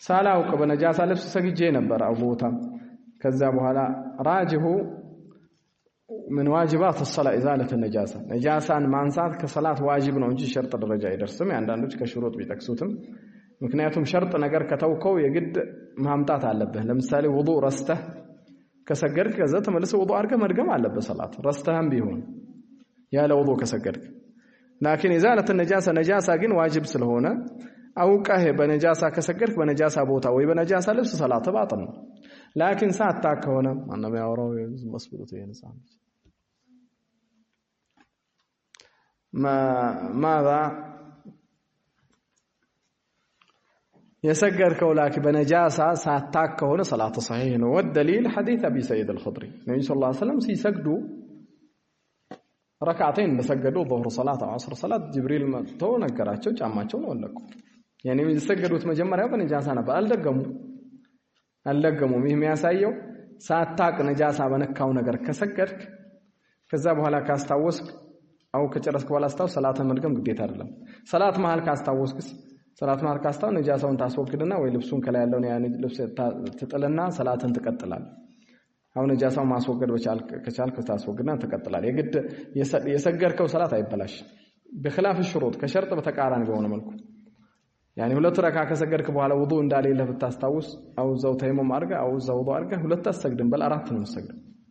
ሳላውቅ በነጃሳ ልብስ ሰግጄ ነበር አውቦታም ከዛ በኋላ ራጅሁ من واجبات الصلاه ازاله النجاسه نجاسان ማንሳት ከሰላት ዋጅብ ነው እንጂ ሸርጥ ደረጃ አይደርስም ያንዳንዶች ከሽሩጥ ቢጠቅሱትም ምክንያቱም ሸርጥ ነገር ከተውከው የግድ ማምጣት አለበት ለምሳሌ ውዱእ ረስተህ ከሰገድክ ከዛ ተመልሰህ ውዱእ አድርገህ መድገም አለበት ሰላት ረስተህም ቢሆን ያለ ውዱእ ከሰገድክ لكن ازاله النجاسه نجاسه ግን ዋጅብ ስለሆነ አውቀህ በነጃሳ ከሰገድክ በነጃሳ ቦታ ወይ በነጃሳ ልብስ ሰላት ባጥን ነው لكن ሳታክ ከሆነ ማንንም ያወራው መስብሉት ይነሳል ماذا يسجد كولاك بنجاسة ساتاك كهنا صلاة صحيح والدليل حديث أبي سيد الخضري النبي صلى الله عليه وسلم سيسجدوا ركعتين بسجدوا ظهر صلاة عصر صلاة جبريل تو نكراتشو جامعتشو نقولكم يعني يسجدوا تمجمع يا بنجاسة أنا ألقموا مهم يسايو ساتاك نجاسة بنكاو نجر كسجدك كذا بحالا كاستاوسك أو كجرسك ولا استاو صلاة مدقم قديت أرلم صلاة محل كاستاوسكس صلاة محل كاستاو نجاسة ونتاسوك كدنا ويلبسون كلا يلون يعني لبس تتقلنا صلاة تقتلال أو نجاسة ما سوقد كشال كاستاسوك كدنا تقتلال يقد يسجر كو صلاة يبلاش بخلاف الشروط كشرط بتكاران بيونا ملكو يعني ولا تركع كسجر كبو على وضوء دالي له بتاستاوس أو زو تيمم أرجع أو زو وضوء أرجع ولا تستخدم بل أردت نستخدم